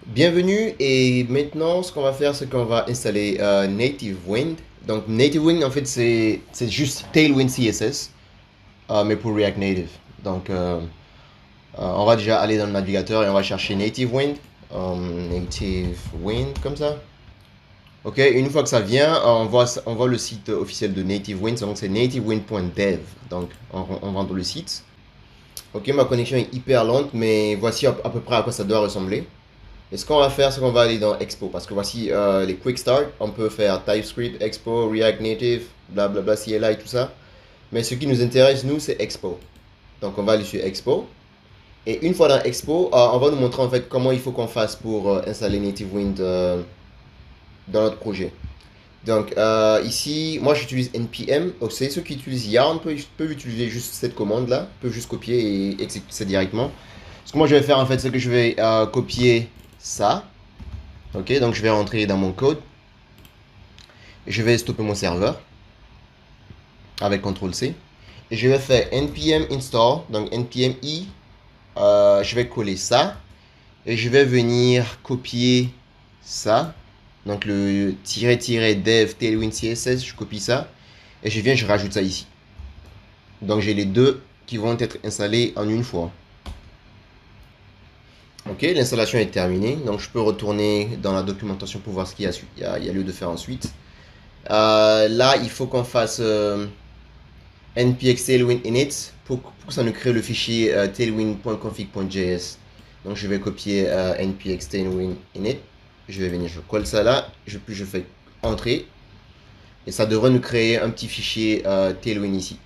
Bienvenue et maintenant ce qu'on va faire c'est qu'on va installer Native Wind. Donc Native Wind en fait c'est juste Tailwind CSS mais pour React Native. Donc on va déjà aller dans le navigateur et on va chercher Native Wind. Native Wind comme ça. Ok, une fois que ça vient, on voit le site officiel de Native Wind, donc c'est nativewind.dev. Donc on rentre le site. Ok, ma connexion est hyper lente mais voici à peu près à quoi ça doit ressembler. Et ce qu'on va faire, c'est qu'on va aller dans Expo. Parce que voici les Quick Start. On peut faire TypeScript, Expo, React Native, blablabla, CLI, tout ça. Mais ce qui nous intéresse, nous, c'est Expo. Donc, on va aller sur Expo. Et une fois dans Expo, on va nous montrer en fait comment il faut qu'on fasse pour installer Native Wind dans notre projet. Donc, ici, moi, j'utilise NPM. Donc, c'est ceux qui utilisent Yarn peuvent utiliser juste cette commande-là. Peuvent juste copier et exécuter ça directement. Ce que moi, je vais faire en fait, c'est que je vais copier ça. Ok, donc je vais rentrer dans mon code. Je vais stopper mon serveur avec CTRL-C. Et je vais faire npm install, donc npm i. Je vais coller ça. Et je vais venir copier ça. Donc le -dev tailwind css, je copie ça. Et je rajoute ça ici. Donc j'ai les deux qui vont être installés en une fois. Ok, l'installation est terminée. Donc je peux retourner dans la documentation pour voir ce qu'il y a lieu de faire ensuite. Là, il faut qu'on fasse npx tailwind init pour que ça nous crée le fichier tailwind.config.js. Donc, je vais copier npx tailwind init. Je vais venir, je colle ça là. Puis je fais entrer. Et ça devrait nous créer un petit fichier tailwind ici.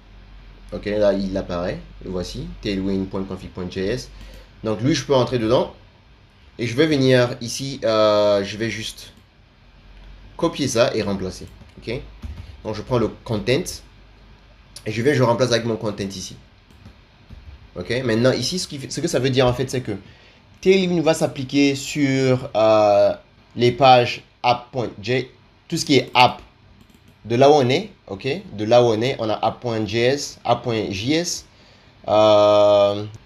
Ok, là, il apparaît. Le voici, tailwind.config.js. Donc, lui, je peux entrer dedans. Et je vais venir ici. Je vais juste copier ça et remplacer. Ok. Donc, je prends le content. Et je remplace avec mon content ici. Ok, maintenant ici, ce que ça veut dire en fait, c'est que Tailwind va s'appliquer sur les pages app.js, tout ce qui est app, de là où on est, ok, de là où on a app.js, app.js,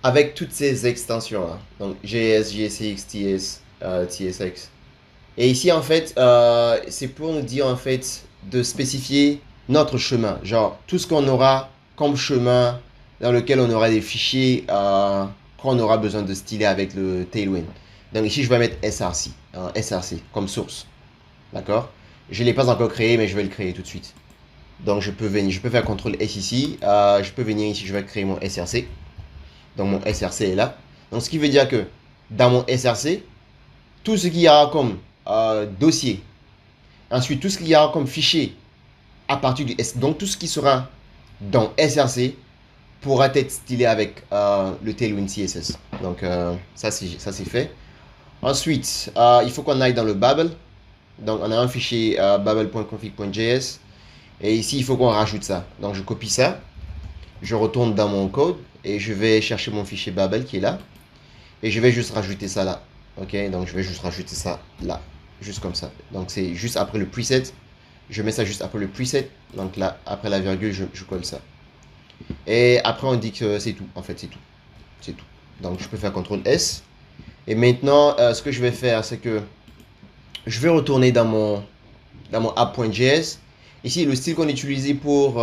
avec toutes ces extensions là, donc JS, JSX, TS, TSX. Et ici en fait, c'est pour nous dire en fait de spécifier notre chemin, genre tout ce qu'on aura comme chemin dans lequel on aura des fichiers qu'on aura besoin de styler avec le Tailwind. Donc ici je vais mettre SRC, SRC comme source, d'accord. Je ne l'ai pas encore créé mais je vais le créer tout de suite. Donc je peux faire CTRL S ici, je peux venir ici, je vais créer mon SRC. Donc mon SRC est là. Donc ce qui veut dire que dans mon SRC, tout ce qu'il y aura comme dossier, ensuite tout ce qu'il y aura comme fichier à partir du S, donc tout ce qui sera dans SRC pourra être stylé avec le Tailwind CSS. Donc ça c'est fait. Ensuite, il faut qu'on aille dans le Babel. Donc on a un fichier babel.config.js et ici il faut qu'on rajoute ça. Donc je copie ça, je retourne dans mon code et je vais chercher mon fichier Babel qui est là et je vais juste rajouter ça là. Ok, donc je vais juste rajouter ça là, juste comme ça. Donc c'est juste après le preset. Je mets ça juste après le preset. Donc là, après la virgule, je colle ça. Et après, on dit que c'est tout. En fait, c'est tout. C'est tout. Donc je peux faire CTRL S. Et maintenant, ce que je vais faire, c'est que je vais retourner dans mon app.js. Ici, le style qu'on a utilisé pour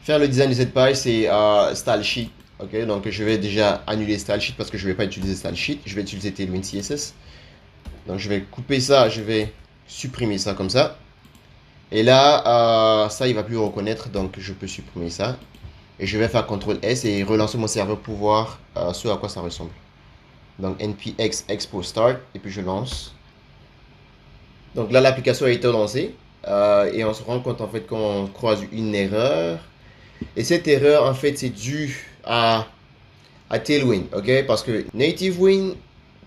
faire le design de cette page, c'est style sheet. Ok, donc je vais déjà annuler style sheet parce que je ne vais pas utiliser style sheet. Je vais utiliser Tailwind CSS. Donc je vais couper ça, je vais supprimer ça comme ça. Et là, ça, il va plus reconnaître, donc je peux supprimer ça. Et je vais faire CTRL S et relancer mon serveur pour voir ce à quoi ça ressemble. Donc npx expo start, et puis je lance. Donc là, l'application a été lancée. Et on se rend compte en fait qu'on croise une erreur. Et cette erreur, en fait, c'est dû à Tailwind, ok? Parce que Native Wind,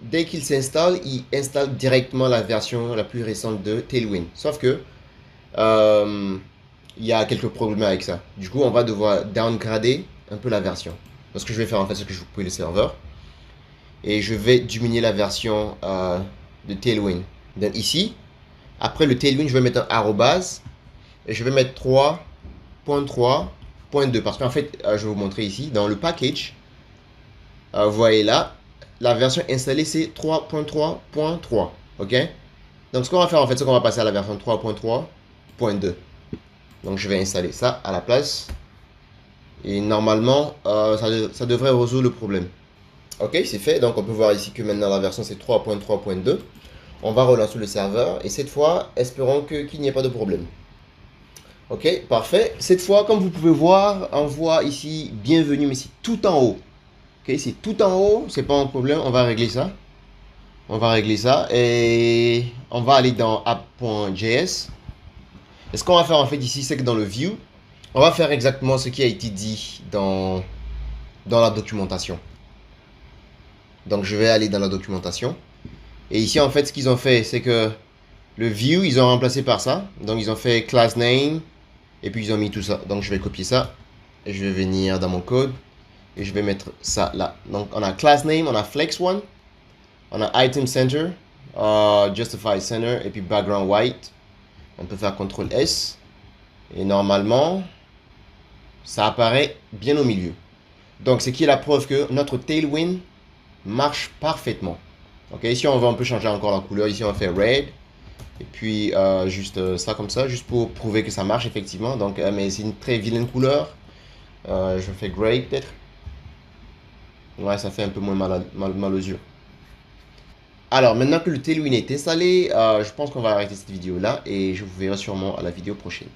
dès qu'il s'installe, il installe directement la version la plus récente de Tailwind. Sauf que il y a quelques problèmes avec ça. Du coup, on va devoir downgrader un peu la version. Donc, ce que je vais faire en fait, c'est que je vais couper le serveur et je vais diminuer la version de Tailwind. Donc ici, après le Tailwind, je vais mettre un arrobase et je vais mettre 3.3.2 parce qu'en fait, je vais vous montrer ici dans le package. Vous voyez là, la version installée, c'est 3.3.3. Ok? Donc, ce qu'on va faire, en fait, c'est qu'on va passer à la version 3.3.2. Donc, je vais installer ça à la place. Et normalement, ça devrait résoudre le problème. Ok, c'est fait. Donc, on peut voir ici que maintenant, la version, c'est 3.3.2. On va relancer le serveur. Et cette fois, espérons qu'il n'y ait pas de problème. Ok, parfait. Cette fois, comme vous pouvez voir, on voit ici bienvenue, mais c'est tout en haut. Ok, c'est tout en haut, c'est pas un problème. On va régler ça. On va régler ça et on va aller dans app.js. Et ce qu'on va faire en fait ici, c'est que dans le view, on va faire exactement ce qui a été dit dans la documentation. Donc je vais aller dans la documentation. Et ici en fait, ce qu'ils ont fait, c'est que le view, ils ont remplacé par ça. Donc ils ont fait class name. Et puis ils ont mis tout ça. Donc je vais copier ça. Et je vais venir dans mon code. Et je vais mettre ça là. Donc on a class name, on a flex one. On a item center. Justify center. Et puis background white. On peut faire CTRL S. Et normalement, ça apparaît bien au milieu. Donc, c'est qui est la preuve que notre Tailwind marche parfaitement. Ok, ici on peut changer encore la couleur. Ici on fait red. Et puis juste ça comme ça, juste pour prouver que ça marche effectivement. Donc, mais c'est une très vilaine couleur. Je fais gray peut-être. Ouais, ça fait un peu moins mal aux yeux. Alors, maintenant que le Tailwind est installé, je pense qu'on va arrêter cette vidéo là et je vous verrai sûrement à la vidéo prochaine.